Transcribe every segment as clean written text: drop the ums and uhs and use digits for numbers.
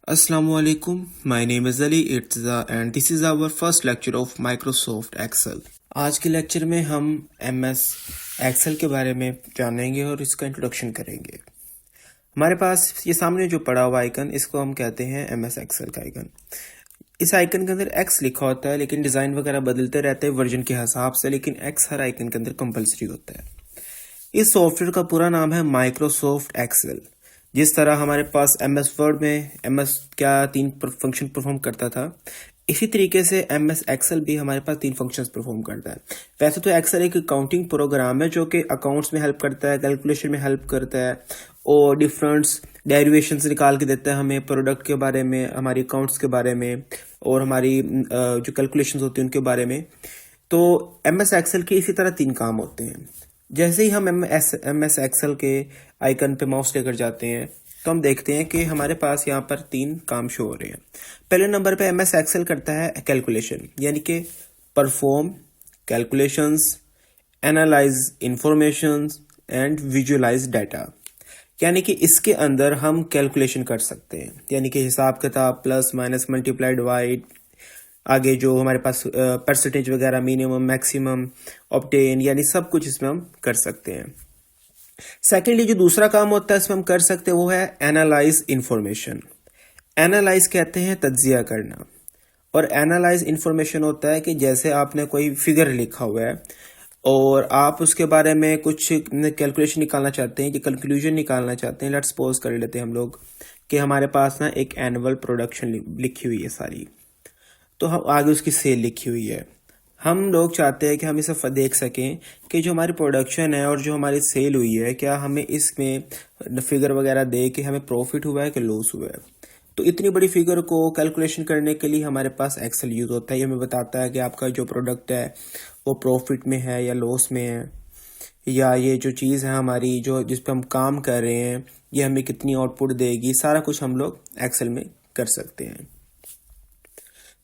Assalamualaikum. My name is Ali Irtiza and this is our first lecture of Microsoft Excel. आज के lecture में हम MS Excel के बारे में जानेंगे और इसका इंट्रोडक्शन करेंगे। हमारे पास ये सामने जो पड़ा हुआ आइकन, इसको हम कहते हैं MS Excel का आइकन। इस आइकन के अंदर X लिखा होता है, लेकिन डिज़ाइन वगैरह बदलते रहते हैं वर्जन के हिसाब से, लेकिन X हर आइकन के अंदर कंपलसरी होता है। इस सॉफ्टवेयर का पूरा नाम है माइक्रोसॉफ्ट एक्सेल। जिस तरह हमारे पास MS वर्ड में MS क्या 3 फंक्शन परफॉर्म करता था, इसी तरीके से MS एक्सेल भी हमारे पास 3 फंक्शंस परफॉर्म करता है। वैसे तो एक्सेल एक अकाउंटिंग प्रोग्राम है जो कि अकाउंट्स में हेल्प करता है, कैलकुलेशन में हेल्प करता है और डिफरेंट्स डेरिवेशंस निकाल के देता है हमें प्रोडक्ट के बारे में, हमारी अकाउंट्स के बारे में और हमारी जो कैलकुलेशंस होती हैं उनके बारे में। तो MS एक्सेल के इसी तरह 3 काम होते हैं। जैसे ही हम MS एक्सेल के आइकन पे माउस लेकर जाते हैं तो हम देखते हैं कि हमारे पास यहाँ पर 3 काम शो हो रहे हैं। पहले नंबर पे MS एक्सेल करता है कैलकुलेशन, यानी कि perform calculations, analyse information and visualise data. यानी कि इसके अंदर हम कैलकुलेशन कर सकते हैं, यानी कि हिसाब किताब, प्लस माइनस मल्टीप्लाई डिवाइड, आगे जो हमारे पास परसेंटेज वगैरह, मिनिमम मैक्सिमम ऑब्टेन, यानी सब कुछ इसमें हम कर सकते हैं। सेकेंडली जो दूसरा काम होता है इसमें हम कर सकते हैं वो है एनालाइज इंफॉर्मेशन। एनालाइज कहते हैं तज्जिया करना, और एनालाइज इंफॉर्मेशन होता है कि जैसे आपने कोई फिगर लिखा हुआ है और आप उसके बारे में कुछ कैलकुलेशन निकालना चाहते हैं कि कंक्लूजन निकालना चाहते हैं। लेट्स सपोज कर लेते हैं हम लोग कि हमारे पास ना एक एनुअल प्रोडक्शन लिखी हुई है सारी, तो हम आगे उसकी सेल लिखी हुई है। हम लोग चाहते हैं कि हम इसे देख सकें कि जो हमारी प्रोडक्शन है और जो हमारी सेल हुई है, क्या हमें इसमें फिगर वगैरह दे के हमें प्रॉफिट हुआ है कि लॉस हुआ है। तो इतनी बड़ी फिगर को कैलकुलेशन करने के लिए हमारे पास एक्सेल यूज होता है। ये हमें बताता है कि आपका जो प्रोडक्ट है वो प्रॉफिट में है या लॉस में है, या ये जो चीज़ है हमारी जो जिस पर हम काम कर रहे हैं ये हमें कितनी आउटपुट देगी। सारा कुछ हम लोग एक्सेल में कर सकते हैं।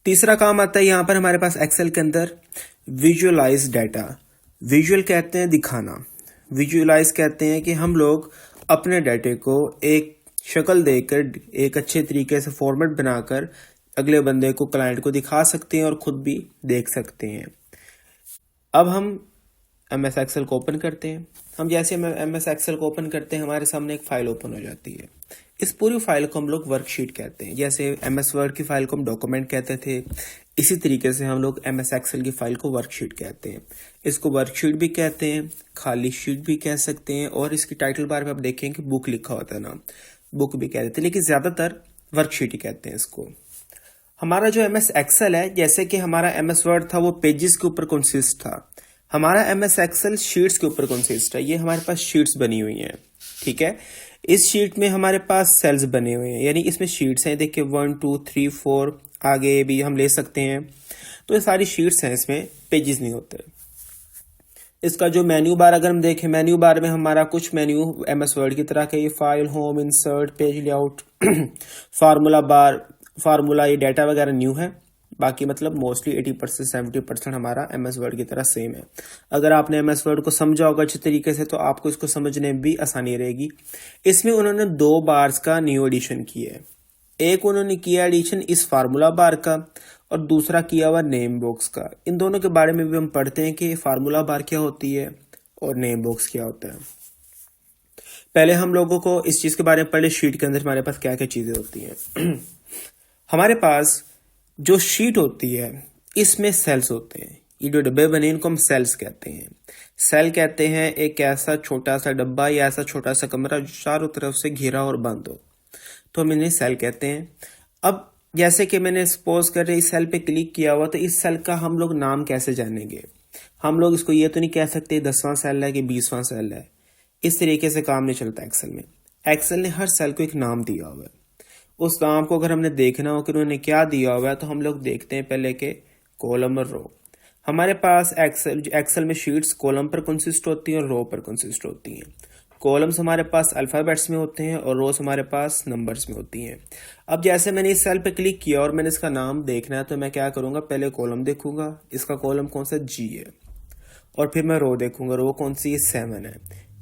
तीसरा काम आता है यहाँ पर हमारे पास एक्सेल के अंदर विजुअलाइज डाटा। विजुअल कहते हैं दिखाना, विजुअलाइज कहते हैं कि हम लोग अपने डाटे को एक शक्ल देकर, एक अच्छे तरीके से फॉर्मेट बनाकर अगले बंदे को, क्लाइंट को दिखा सकते हैं और खुद भी देख सकते हैं। अब हम MS एक्सेल को ओपन करते हैं। हम जैसे MS एक्सेल को ओपन करते हैं हमारे सामने एक फाइल ओपन हो जाती है। इस पूरी फाइल को हम लोग वर्कशीट कहते हैं। जैसे MS वर्ड की फाइल को हम डॉक्यूमेंट कहते थे, इसी तरीके से हम लोग MS एक्सेल की फाइल को वर्कशीट कहते हैं। इसको वर्कशीट भी कहते हैं, खाली शीट भी कह सकते हैं, और इसकी टाइटल बार में आप देखें कि बुक लिखा होता है ना, बुक भी कह देते हैं, लेकिन ज्यादातर वर्कशीट ही कहते हैं इसको। हमारा जो MS एक्सेल है, जैसे कि हमारा MS वर्ड था वो पेजेस के ऊपर कंसिस्ट था, हमारा MS एक्सेल शीट्स के ऊपर कंसिस्ट है। ये हमारे पास शीट्स बनी हुई हैं, ठीक है। इस शीट में हमारे पास सेल्स बने हुए हैं, यानी इसमें शीट्स हैं। देखिए 1 2 3 4 आगे भी हम ले सकते हैं। तो ये सारी शीट्स हैं, इसमें पेजेस नहीं होते। इसका जो मेन्यू बार अगर हम देखें, मेन्यू बार में हमारा कुछ मेन्यू MS वर्ड की तरह के, ये file, home, insert, page layout, formula बार, फार्मूला, ये डाटा वगैरह न्यू है। बाकी मतलब मोस्टली 80% 70% हमारा MS वर्ड की तरह सेम है। अगर आपने MS वर्ड को समझा होगा अच्छे तरीके से तो आपको इसको समझने में भी आसानी रहेगी। इसमें उन्होंने 2 बार्स का न्यू एडिशन किया है। एक उन्होंने किया एडिशन इस फार्मूला बार का, और दूसरा किया हुआ नेम बॉक्स का। इन दोनों के बारे में भी हम पढ़ते हैं कि फार्मूला बार क्या होती है और नेम बॉक्स क्या होता है। पहले हम लोगों को इस चीज के बारे में पढ़े, शीट के अंदर हमारे पास क्या क्या चीजें होती हैं। हमारे पास जो शीट होती है इसमें सेल्स होते हैं। ये जो डब्बे बने इनको हम सेल्स कहते हैं। सेल कहते हैं एक ऐसा छोटा सा डब्बा या ऐसा छोटा सा कमरा जो चारों तरफ से घिरा और बंद हो, तो हम इन्हें सेल कहते हैं। अब जैसे कि मैंने सपोज कर इस सेल पे क्लिक किया हुआ, तो इस सेल का हम लोग नाम कैसे जानेंगे। हम लोग इसको ये तो नहीं कह सकते 10वां सेल है कि 20वां सेल है। इस तरीके से काम नहीं चलता एक्सेल में। एक्सेल ने हर सेल को एक नाम दिया हुआ है। उस नाम को अगर हमने देखना हो कि उन्होंने क्या दिया हुआ है, तो हम लोग देखते हैं पहले के कॉलम और रो। हमारे पास एक्सेल में शीट्स कॉलम पर कंसिस्ट होती हैं और रो पर कंसिस्ट होती हैं। कॉलम्स हमारे पास अल्फाबेट्स में होते हैं और रोज हमारे पास नंबर्स में होती हैं। अब जैसे मैंने इस सेल पे क्लिक किया और मैंने इसका नाम देखना है, तो मैं क्या करूंगा, पहले कॉलम देखूंगा, इसका कॉलम कौन सा, G है, और फिर मैं रो देखूंगा, रो कौन सी, 7 है,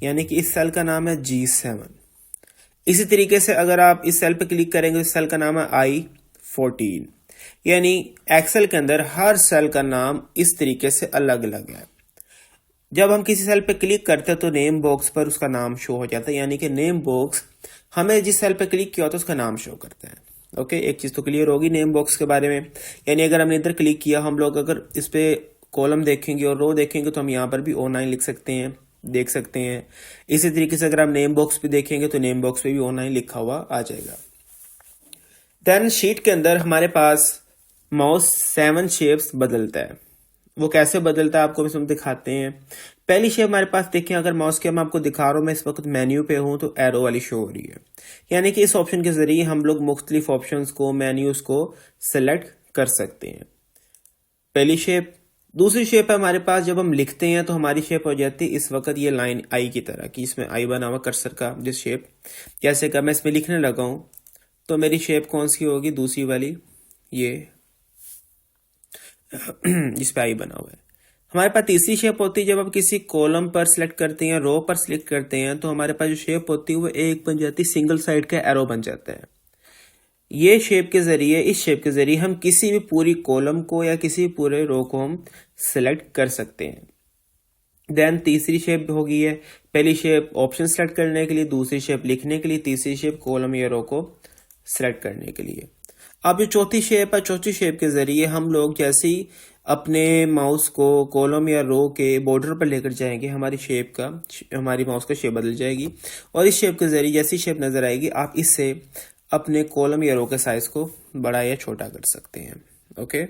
यानी कि इस सेल का नाम है G7। इसी तरीके से अगर आप इस सेल पे क्लिक करेंगे, इस सेल का नाम है I14, यानी एक्सेल के अंदर हर सेल का नाम इस तरीके से अलग अलग है। जब हम किसी सेल पे क्लिक करते हैं तो नेम बॉक्स पर उसका नाम शो हो जाता है, यानी कि नेम बॉक्स हमें जिस सेल पे क्लिक किया होता है उसका नाम शो करता है। ओके, एक चीज तो क्लियर होगी नेम बॉक्स के बारे में, यानी अगर हमने इधर क्लिक किया, हम लोग अगर इस पे कॉलम देखेंगे और रो देखेंगे तो हम यहाँ पर भी O9 लिख सकते हैं, देख सकते हैं। इसी तरीके से अगर आप नेम बॉक्स पे देखेंगे तो नेम बॉक्स पे भी O9 लिखा हुआ आ जाएगा। देन शीट के अंदर हमारे पास माउस 7 शेप्स बदलता है। वो कैसे बदलता है आपको भी हम दिखाते हैं। पहली शेप हमारे पास देखें, अगर माउस के मैं आपको दिखा रहा हूं, मैं इस वक्त मेन्यू पे हूं तो एरो वाली शो हो रही है, यानी कि इस ऑप्शन के जरिए हम लोग मुख्तलिफ ऑप्शंस को, मेन्यूज को सिलेक्ट कर सकते हैं। पहली शेप। दूसरी शेप है हमारे पास, जब हम लिखते हैं तो हमारी शेप हो जाती है इस वक्त ये लाइन आई की तरह की, इसमें आई बना हुआ कर्सर का जिस शेप, जैसे कि मैं इसमें लिखने लगा हूं तो मेरी शेप कौन सी होगी, दूसरी वाली, ये जिस पे आई बना हुआ है। हमारे पास तीसरी शेप होती है, जब आप किसी कॉलम पर सिलेक्ट करते हैं, रो पर सिलेक्ट करते हैं तो हमारे पास जो शेप होती है वो एक बन जाती है, सिंगल साइड का एरो बन जाता है। ये शेप के जरिए, इस शेप के जरिए हम किसी भी पूरी कॉलम को या किसी भी पूरे रो को हम सिलेक्ट कर सकते हैं। देन तीसरी शेप होगी है, पहली शेप ऑप्शन सेलेक्ट करने के लिए, दूसरी शेप लिखने के लिए, तीसरी शेप कॉलम या रो को सिलेक्ट करने के लिए। अब जो चौथी शेप है, चौथी शेप के जरिए हम लोग जैसे ही अपने माउस को कॉलम या रो के बॉर्डर पर लेकर जाएंगे, हमारी माउस का शेप बदल जाएगी और इस शेप के जरिए जैसी शेप नजर आएगी आप इससे अपने कॉलम या रो के साइज को बड़ा या छोटा कर सकते हैं। ओके,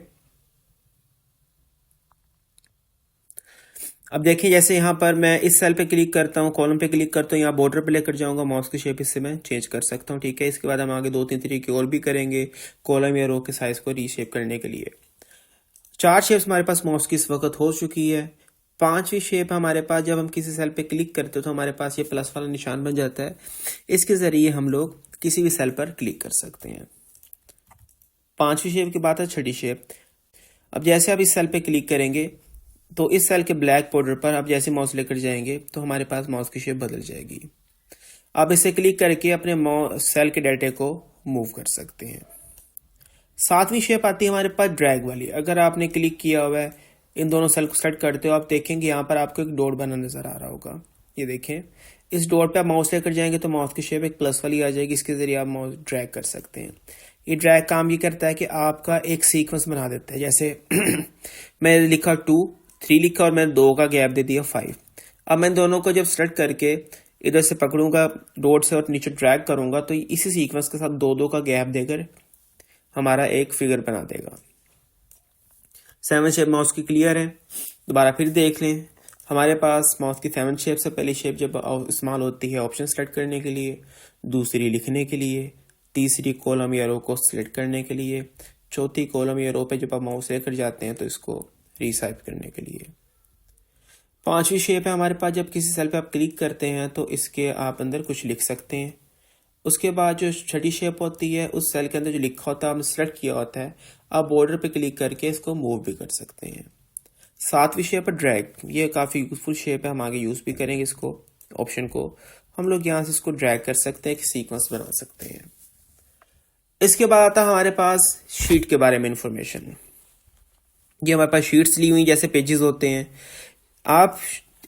अब देखिए जैसे यहाँ पर मैं इस सेल पे क्लिक करता हूँ, कॉलम पे क्लिक करता हूँ, यहाँ बॉर्डर पे लेकर जाऊंगा, माउस की शेप इससे मैं चेंज कर सकता हूँ। ठीक है, इसके बाद हम आगे 2-3 तरीके और भी करेंगे कॉलम या रो के साइज को रीशेप करने के लिए। 4 शेप्स हमारे पास माउस की इस वक्त हो चुकी है। 5वीं शेप हमारे पास, जब हम किसी सेल पे क्लिक करते हो तो हमारे पास ये प्लस वाला निशान बन जाता है, इसके जरिए हम लोग किसी भी सेल पर क्लिक कर सकते हैं। 5वीं शेप की बात है, 6ठी शेप। अब जैसे आप इस सेल पे क्लिक करेंगे तो इस सेल के ब्लैक बॉर्डर पर आप जैसे माउस लेकर जाएंगे तो हमारे पास माउस की शेप बदल जाएगी। आप इसे क्लिक करके अपने सेल के डाटे को मूव कर सकते हैं। 7वीं शेप आती है हमारे पास ड्रैग वाली। अगर आपने क्लिक किया हुआ है, इन दोनों सेल को सेलेक्ट करते हो, आप देखेंगे यहाँ पर आपको एक डॉट बना नजर आ रहा होगा। ये देखें, इस डॉट पे आप माउस लेकर जाएंगे तो माउस की शेप एक प्लस वाली आ जाएगी, इसके जरिए आप माउस ड्रैग कर सकते हैं। ये ड्रैग काम ये करता है कि आपका एक सीक्वेंस बना देता है। जैसे मैं लिखा 2, 3 लिखा और मैंने 2 का गैप दे दिया 5। अब मैं दोनों को जब सेलेक्ट करके इधर से पकड़ूंगा डॉट से और नीचे ड्रैग करूंगा तो इसी सीक्वेंस के साथ 2-2 का गैप देकर हमारा एक फिगर बना देगा। 7 शेप माउस की क्लियर है। दोबारा फिर देख लें, हमारे पास माउस की 7 शेप से पहली शेप जब इस्तेमाल होती है ऑप्शन सेलेक्ट करने के लिए, दूसरी लिखने के लिए, तीसरी कॉलम या रो को सिलेक्ट करने के लिए, चौथी कॉलम या रो पे जब आप माउस लेकर जाते हैं तो इसको रीसाइप करने के लिए। 5वीं शेप है हमारे पास, जब किसी सेल पे आप क्लिक करते हैं तो इसके आप अंदर कुछ लिख सकते हैं। उसके बाद जो 6ठी शेप होती है, उस सेल के अंदर जो लिखा होता है आपने सेलेक्ट किया होता है, आप बॉर्डर पे क्लिक करके इसको मूव भी कर सकते हैं। 7वीं शेप है ड्रैग। ये काफी यूजफुल शेप है, हम आगे यूज भी करेंगे इसको, ऑप्शन को हम लोग यहाँ से इसको ड्रैग कर सकते हैं, सीक्वेंस बना सकते हैं। इसके बाद आता है हमारे पास शीट के बारे में इंफॉर्मेशन। ये हमारे पास शीट्स ली हुई जैसे पेजेस होते हैं। आप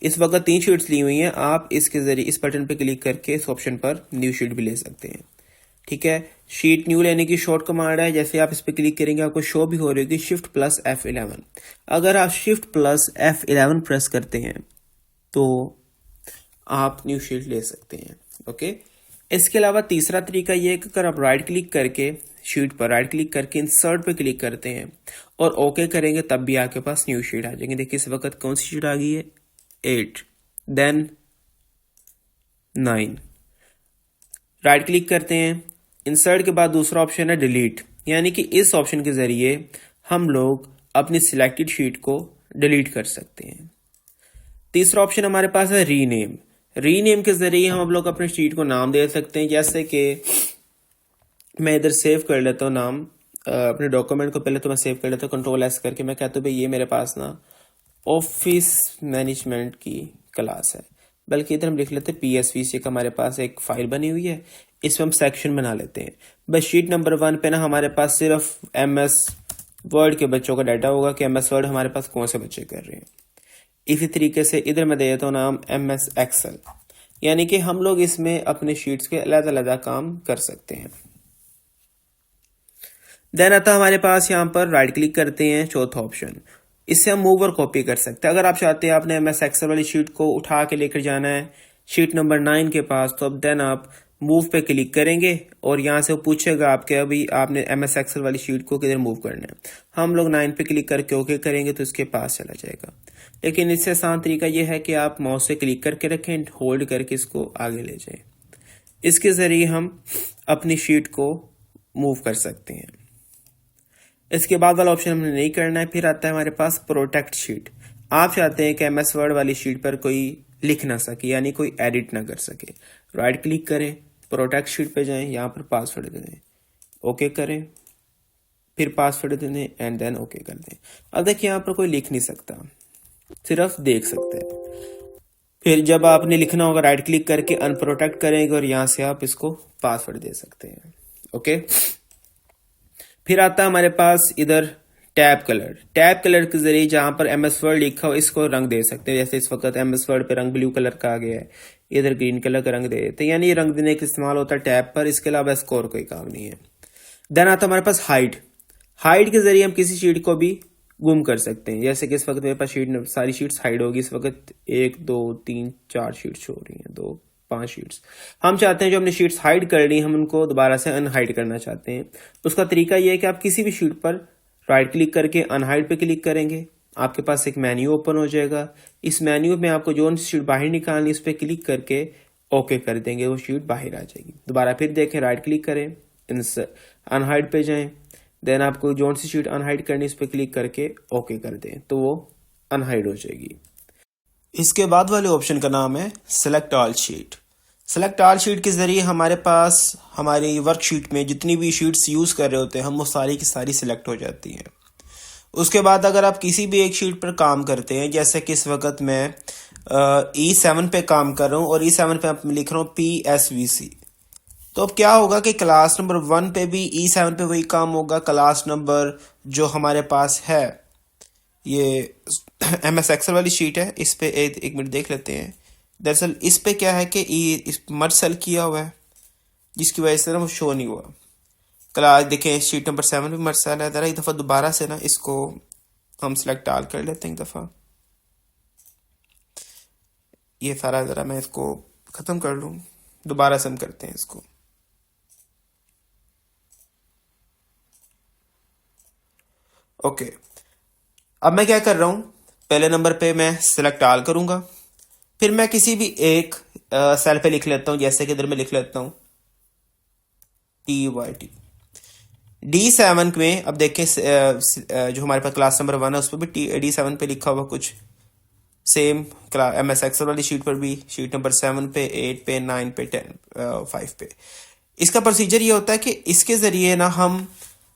इस वक्त 3 शीट्स ली हुई हैं, आप इसके जरिए इस बटन पे क्लिक करके इस ऑप्शन पर न्यू शीट भी ले सकते हैं। ठीक है, शीट न्यू लेने की शॉर्ट कमांड है। जैसे आप इस पे क्लिक करेंगे आपको शो भी हो रही होगी Shift+F11। अगर आप Shift+F11 प्रेस करते हैं तो आप न्यू शीट ले सकते हैं। ओके, इसके अलावा तीसरा तरीका यह है कि अगर आप राइट क्लिक करके शीट पर राइट क्लिक करके इंसर्ट पे क्लिक करते हैं और ओके करेंगे तब भी आपके पास न्यू शीट आ जाएंगे। देखिए इस वक्त कौन सी शीट आ गई है, 8, देन 9। राइट क्लिक करते हैं, इंसर्ट के बाद दूसरा ऑप्शन है डिलीट, यानी कि इस ऑप्शन के जरिए हम लोग अपनी सिलेक्टेड शीट को डिलीट कर सकते हैं। तीसरा ऑप्शन हमारे पास है रीनेम। रीनेम के जरिए हम लोग अपने शीट को नाम दे सकते हैं। जैसे कि मैं इधर सेव कर लेता हूँ नाम, अपने डॉक्यूमेंट को पहले तो मैं सेव कर लेता हूँ Ctrl+S करके। मैं कहता हूँ भाई ये मेरे पास ना ऑफिस मैनेजमेंट की क्लास है, बल्कि इधर हम लिख लेते हैं PSVC का हमारे पास एक फाइल बनी हुई है, इसमें हम सेक्शन बना लेते हैं। बस शीट नंबर 1 पे ना हमारे पास सिर्फ MS वर्ड के बच्चों का डाटा होगा कि MS वर्ड हमारे पास कौन से बच्चे कर रहे हैं। इसी तरीके से इधर मैं दे देता हूँ नाम MS एक्सेल, यानी कि हम लोग इसमें अपने शीट्स के अलग-अलग काम कर सकते हैं। देन आता हमारे पास यहाँ पर राइट क्लिक करते हैं, चौथा ऑप्शन, इससे हम मूव और कॉपी कर सकते हैं। अगर आप चाहते हैं आपने MS एक्सेल वाली शीट को उठा के लेकर जाना है शीट नंबर 9 के पास, तो अब देन आप मूव पे क्लिक करेंगे और यहाँ से वो पूछेगा आपके अभी आपने MS एक्सेल वाली शीट को किधर मूव करना है। हम लोग 9 पे क्लिक करके ओके करेंगे तो इसके पास चला जाएगा। लेकिन इससे आसान तरीका यह है कि आप माउस से क्लिक करके रखें, होल्ड करके इसको आगे ले जाएं। इसके जरिए हम अपनी शीट को मूव कर सकते हैं। इसके बाद वाला ऑप्शन हमने नहीं करना है। फिर आता है हमारे पास प्रोटेक्ट शीट। आप चाहते हैं कि MS वर्ड वाली शीट पर कोई लिख ना सके, यानी कोई एडिट ना कर सके। राइट क्लिक करें, प्रोटेक्ट शीट पे जाएं, यहाँ पर पासवर्ड दे दें, ओके करें, फिर पासवर्ड दे दें एंड देन ओके कर दें। अब देखिए यहाँ पर कोई लिख नहीं सकता, सिर्फ देख सकते हैं। फिर जब आपने लिखना होगा राइट क्लिक करके अनप्रोटेक्ट करेंगे और यहाँ से आप इसको पासवर्ड दे सकते हैं। ओके, फिर आता है हमारे पास इधर टैब कलर। टैब कलर के जरिए जहां पर MS वर्ड लिखा हो इसको रंग दे सकते हैं। जैसे इस वक्त MS वर्ड पे रंग ब्लू कलर का आ गया है, इधर ग्रीन कलर का रंग दे देते हैं, यानी ये रंग देने का इस्तेमाल होता है टैब पर। इसके अलावा इसको और कोई काम नहीं है। देन आता है हमारे पास हाइड। हाइड के जरिए हम किसी शीट को भी गुम कर सकते हैं। जैसे कि इस वक्त मेरे पास शीट सारी शीट्स हाइड होगी। इस वक्त 1 2 3 4 शीट्स हो रही हैं, 2 5 शीट्स। हम चाहते हैं जो हमने शीट्स हाइड कर ली हम उनको दोबारा से अनहाइड करना चाहते हैं। उसका तरीका यह है कि आप किसी भी शीट पर राइट क्लिक करके अनहाइड पे क्लिक करेंगे, आपके पास एक मेन्यू ओपन हो जाएगा। इस मेन्यू में आपको जो शीट बाहर निकालनी उस पर क्लिक करके ओके कर देंगे, वो शीट बाहर आ जाएगी। दोबारा फिर देखें, राइट क्लिक करें, अनहाइड पे जाएं, देन आपको जो सी शीट अनहाइड करनी उस पर क्लिक करके ओके कर दें तो वो अनहाइड हो जाएगी। इसके बाद वाले ऑप्शन का नाम है select all sheet. Select all sheet के जरिए हमारे पास हमारी वर्कशीट में जितनी भी शीट्स यूज कर रहे होते हैं हम वो सारी की सारी सिलेक्ट हो जाती हैं। उसके बाद अगर आप किसी भी एक शीट पर काम करते हैं, जैसे कि इस वक्त मैं E7 पे काम कर रहा हूँ और E7 पे लिख रहा हूँ PSVC, तो अब क्या होगा कि क्लास नंबर 1 पे भी E7 पे वही काम होगा। क्लास नंबर जो हमारे पास है ये MS एक्सेल वाली शीट है, इस पे एक मिनट देख लेते हैं। दरअसल इस पे क्या है कि इस मर्ज सेल किया हुआ है जिसकी वजह से ना वो शो नहीं हुआ। क्लास देखें शीट नंबर 7 पे मर्ज सेल है। जरा एक दफ़ा दोबारा से ना इसको हम सिलेक्ट ऑल कर लेते हैं एक दफ़ा, ये सारा ज़रा मैं इसको ख़त्म कर लूँ, दोबारा से हम करते हैं इसको। ओके, अब मैं क्या कर रहा हूँ, पहले नंबर पे मैं सिलेक्ट ऑल करूंगा, फिर मैं किसी भी एक सेल पे लिख लेता हूं। जैसे कि इधर मैं लिख लेता हूं TYT D7 में। अब देखें जो हमारे पास क्लास नंबर 1 है उस पर भी D7 पे लिखा हुआ कुछ सेम MS एक्सेल वाली शीट पर भी, शीट नंबर 7 पे, 8 पे, 9 पे, 5 पे। इसका प्रोसीजर ये होता है कि इसके जरिए ना हम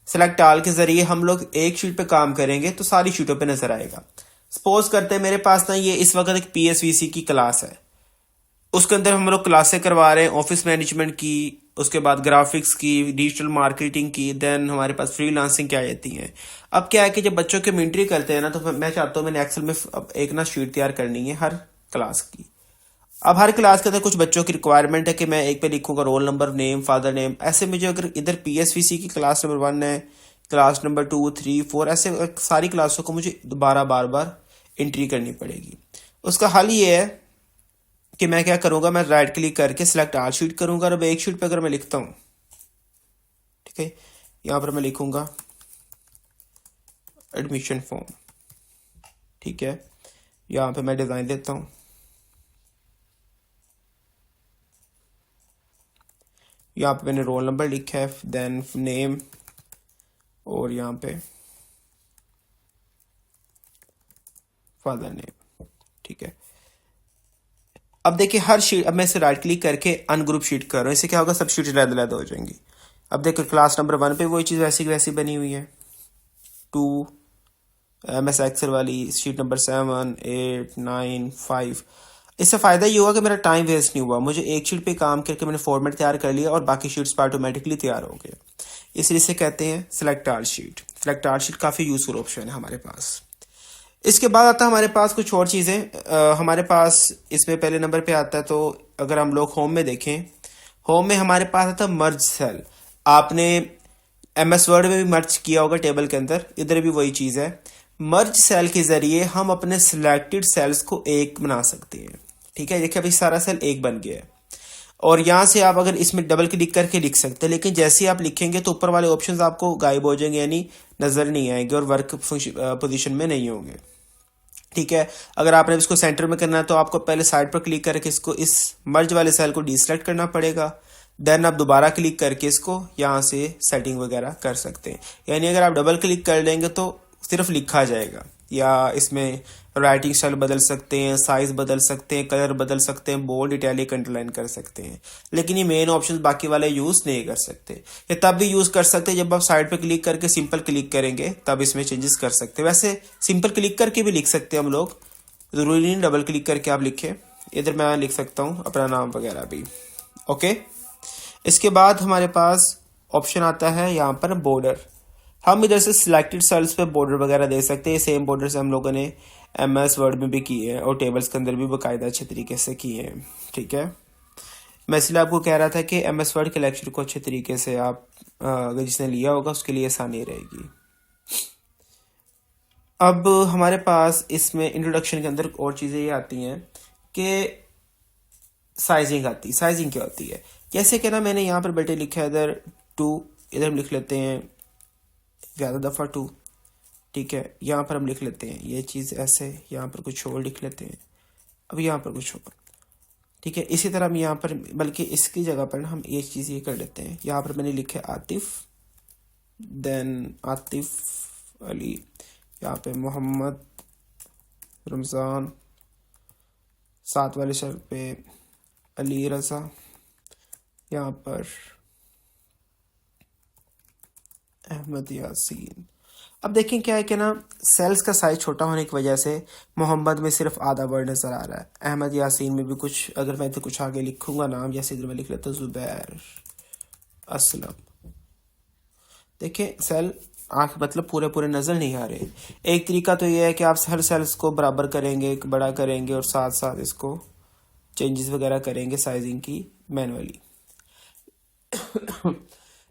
सेलेक्ट ऑल के जरिए हम लोग एक शीट पे काम करेंगे तो सारी शीटों पे नजर आएगा। सपोज करते हैं मेरे पास ना ये इस वक्त एक PSVC की क्लास है, उसके अंदर हम लोग क्लासें करवा रहे हैं ऑफिस मैनेजमेंट की, उसके बाद ग्राफिक्स की, डिजिटल मार्केटिंग की, देन हमारे पास फ्रीलांसिंग की आ जाती हैं। अब क्या है कि जब बच्चों की एंट्री करते हैं ना तो मैं चाहता हूँ मैंने एक्सेल में एक ना शीट तैयार करनी है हर क्लास की। अब हर क्लास के अंदर कुछ बच्चों की रिक्वायरमेंट है कि मैं एक पे लिखूंगा roll number, name, father name. ऐसे मुझे अगर इधर PSVC की क्लास नंबर 1 है, क्लास नंबर 2 3 4, ऐसे सारी क्लासों को मुझे दोबारा बार बार एंट्री करनी पड़ेगी। उसका हल ये है कि मैं क्या करूंगा, मैं राइट क्लिक करके सिलेक्ट ऑल शीट करूंगा। अब एक शीट पे अगर मैं लिखता हूं, ठीक है, यहां पर मैं लिखूंगा एडमिशन फॉर्म, ठीक है, यहां पे मैं डिजाइन देता हूं, यहाँ पे मैंने रोल नंबर लिखा है, देन नेम, और यहाँ पे फादर नेम, ठीक है। अब देखिए हर शीट, अब मैं इसे राइट क्लिक करके अनग्रुप शीट कर रहा हूँ, इससे क्या होगा सब शीट अलग-अलग हो जाएंगी। अब देखिए क्लास नंबर 1 पे वही चीज़ वैसी वैसी बनी हुई है, 2 MS एक्सेल वाली शीट नंबर 7 8 9 5। इससे फ़ायदा ये हुआ कि मेरा टाइम वेस्ट नहीं हुआ, मुझे एक शीट पे काम करके मैंने फॉर्मेट तैयार कर लिया और बाकी शीट्स पर ऑटोमेटिकली तैयार हो गए। इसलिए इसे कहते हैं सिलेक्ट आल शीट। सिलेक्ट आल शीट काफ़ी यूज़फुल ऑप्शन है हमारे पास। इसके बाद आता है हमारे पास कुछ और चीज़ें। हमारे पास इसमें पहले नंबर पे आता है, तो अगर हम लोग होम में देखें, होम में हमारे पास आता है मर्ज सेल। आपने MS वर्ड में भी मर्ज किया होगा टेबल के अंदर, इधर भी वही चीज़ है। मर्ज सेल के ज़रिए हम अपने सिलेक्टेड सेल्स को एक बना सकते हैं। ठीक है, देखिए अभी सारा सेल एक बन गया है और यहाँ से आप अगर इसमें डबल क्लिक करके लिख सकते हैं, लेकिन जैसे ही आप लिखेंगे तो ऊपर वाले ऑप्शंस आपको गायब हो जाएंगे, यानी नज़र नहीं आएंगे और वर्क पोजीशन में नहीं होंगे। ठीक है, अगर आपने इसको सेंटर में करना है तो आपको पहले साइड पर क्लिक करके इसको इस मर्ज वाले सेल को डिसेलेक्ट करना पड़ेगा। देन आप दोबारा क्लिक करके इसको यहाँ से सेटिंग वगैरह कर सकते हैं। यानी अगर आप डबल क्लिक कर लेंगे तो सिर्फ लिखा जाएगा, या इसमें राइटिंग स्टाइल बदल सकते हैं, साइज बदल सकते हैं, कलर बदल सकते हैं, बोल्ड इटैलिक अंडरलाइन कर सकते हैं, लेकिन ये मेन ऑप्शन बाकी वाले यूज नहीं कर सकते। ये तब भी यूज कर सकते हैं जब आप साइड पे क्लिक करके सिंपल क्लिक करेंगे, तब इसमें चेंजेस कर सकते हैं। वैसे सिंपल क्लिक करके भी लिख सकते हैं हम लोग, जरूरी नहीं डबल क्लिक करके आप लिखें। इधर मैं लिख सकता हूँ अपना नाम वगैरह भी। ओके, इसके बाद हमारे पास ऑप्शन आता है यहाँ पर बॉर्डर। हम इधर से सिलेक्टेड सेल्स पे बॉर्डर वगैरह दे सकते हैं। सेम बॉर्डर से हम लोगों ने MS वर्ड में भी किए हैं और टेबल्स के अंदर भी बाकायदा अच्छे तरीके से किए हैं। ठीक है, मैं इसलिए आपको कह रहा था कि MS वर्ड के लेक्चर को अच्छे तरीके से आप अगर जिसने लिया होगा उसके लिए आसानी रहेगी। अब हमारे पास इसमें इंट्रोडक्शन के अंदर और चीज़ें ये आती हैं कि साइजिंग आती है। साइजिंग क्या होती है, जैसे कि ना मैंने यहाँ पर बेटे लिखा है इधर 2, इधर हम लिख लेते हैं ज़्यादा दफ़ा 2। ठीक है, यहाँ पर हम लिख लेते हैं ये चीज़ ऐसे, यहाँ पर कुछ और लिख लेते हैं, अब यहाँ पर कुछ और। ठीक है, इसी तरह हम यहाँ पर, बल्कि इसकी जगह पर हम एक चीज़ ये कर लेते हैं, यहाँ पर मैंने लिखा है आतिफ, देन आतिफ अली, यहाँ पे मोहम्मद रमज़ान, साथ वाले शर्त पे अली रज़ा, यहाँ पर अहमद यासीन। अब देखें क्या है कि ना सेल्स का साइज छोटा होने की वजह से मोहम्मद में सिर्फ आधा वर्ड नज़र आ रहा है, अहमद यासीन में भी कुछ, अगर मैं तो कुछ आगे लिखूंगा नाम, जैसे इधर मैं लिख लेता हूँ ज़ुबैर असलम। देखें सेल आँख मतलब पूरे पूरे नज़र नहीं आ रहे। एक तरीका तो ये है कि आप हर सेल्स को बराबर करेंगे, बड़ा करेंगे और साथ साथ इसको चेंजेस वगैरह करेंगे साइजिंग की मैनुअली।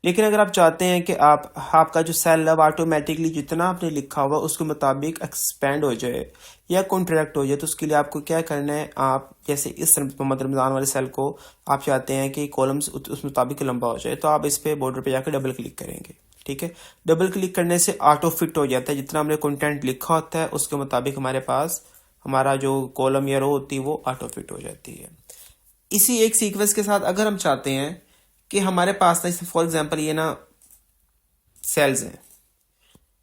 लेकिन अगर आप चाहते हैं कि आपका जो सेल है ऑटोमेटिकली जितना आपने लिखा हुआ उसके मुताबिक एक्सपेंड हो जाए या कॉन्ट्रैक्ट हो जाए, तो उसके लिए आपको क्या करना है, आप जैसे इस मोहम्मद रमज़ान वाले सेल को आप चाहते हैं कि कॉलम्स उस मुताबिक लंबा हो जाए, तो आप इस पे बॉर्डर पे जाकर डबल क्लिक करेंगे। ठीक है, डबल क्लिक करने से ऑटो फिट हो जाता है, जितना हमने कंटेंट लिखा होता है उसके मुताबिक हमारे पास हमारा जो कॉलम या रो होती है वो ऑटो फिट हो जाती है। इसी एक सीक्वेंस के साथ अगर हम चाहते हैं कि हमारे पास ना, फॉर एग्जांपल ये ना सेल्स हैं,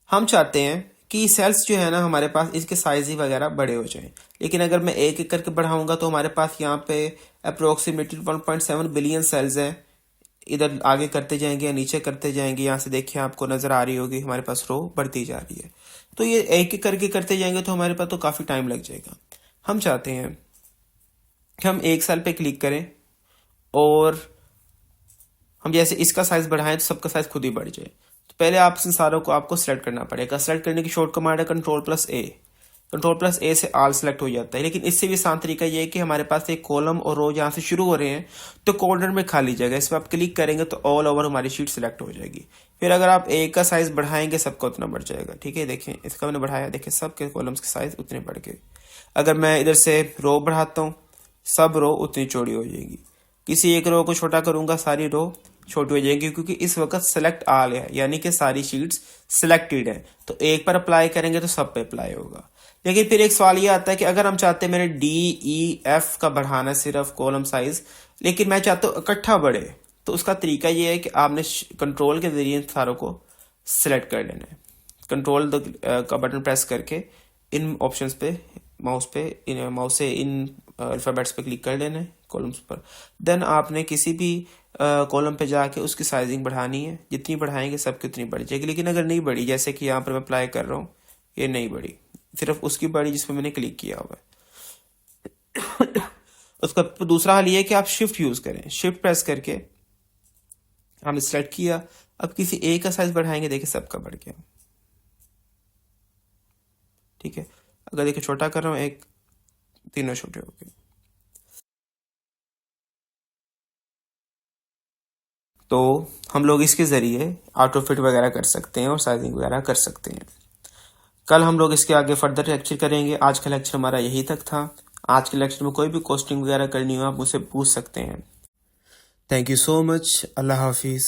हम चाहते हैं कि सेल्स जो है ना हमारे पास इसके साइज ही वगैरह बड़े हो जाएं, लेकिन अगर मैं एक एक करके बढ़ाऊंगा तो हमारे पास यहाँ पे अप्रोक्सीमेटली 1.7 बिलियन सेल्स हैं। इधर आगे करते जाएंगे या नीचे करते जाएंगे, यहाँ से देखिए आपको नजर आ रही होगी हमारे पास रो बढ़ती जा रही है। तो ये एक एक करके करते जाएंगे तो हमारे पास तो काफी टाइम लग जाएगा। हम चाहते हैं कि हम एक सेल पे क्लिक करें और हम जैसे इसका साइज बढ़ाएं तो सबका साइज खुद ही बढ़ जाए। तो पहले आप इन सारों को आपको सेलेक्ट करना पड़ेगा। सेलेक्ट करने की शॉर्ट कमांड है Ctrl+A। Ctrl+A से ऑल सेलेक्ट हो जाता है, लेकिन इससे भी आसान तरीका ये है कि हमारे पास एक कॉलम और रो जहाँ से शुरू हो रहे हैं तो कॉर्नर में खाली जगह, इस पर आप क्लिक करेंगे तो ऑल ओवर हमारी शीट सेलेक्ट हो जाएगी। फिर अगर आप एक का साइज बढ़ाएंगे सबका उतना बढ़ जाएगा। ठीक है, देखें इसका मैंने बढ़ाया, देखें सबके कॉलम्स के साइज उतने बढ़ गए। अगर मैं इधर से रो बढ़ाता हूँ सब रो उतनी चौड़ी हो जाएगी। किसी एक रो को छोटा करूंगा सारी रो छोटी हो जाएगी, क्योंकि इस वक्त सेलेक्ट ऑल है, यानी कि सारी शीट्स सिलेक्टेड है। तो एक पर अप्लाई करेंगे तो सब पे अप्लाई होगा। लेकिन फिर एक सवाल ये आता है कि अगर हम चाहते हैं मैंने DEF का बढ़ाना सिर्फ कॉलम साइज, लेकिन मैं चाहता हूँ इकट्ठा बढ़े, तो उसका तरीका ये है कि आपने कंट्रोल के जरिए सारों को सिलेक्ट कर लेना है। कंट्रोल का बटन प्रेस करके इन ऑप्शंस पे माउस से इन अल्फाबेट्स पे क्लिक कर लेना है कॉलम्स पर। देन आपने किसी भी कॉलम पे जाके उसकी साइजिंग बढ़ानी है, जितनी बढ़ाएंगे सबकी उतनी बढ़ जाएगी। लेकिन अगर नहीं बढ़ी, जैसे कि यहाँ पर मैं अप्लाई कर रहा हूँ, ये नहीं बढ़ी, सिर्फ उसकी बढ़ी जिसमें मैंने क्लिक किया हुआ है। उसका दूसरा हल ये है कि आप शिफ्ट यूज करें, शिफ्ट प्रेस करके हमने सेलेक्ट किया, अब किसी एक का साइज बढ़ाएंगे, देखिए सबका बढ़ गया। ठीक है, अगर देखिए छोटा कर रहा हूँ एक, तीनों छोटे हो गए। तो हम लोग इसके जरिए ऑटो फिट वगैरह कर सकते हैं और साइजिंग वगैरह कर सकते हैं। कल हम लोग इसके आगे फर्दर लेक्चर करेंगे। आज का लेक्चर हमारा यही तक था। आज के लेक्चर में कोई भी कोस्टिंग वगैरह करनी हो आप मुझसे पूछ सकते हैं। Thank you so much. अल्लाह हाफिज़।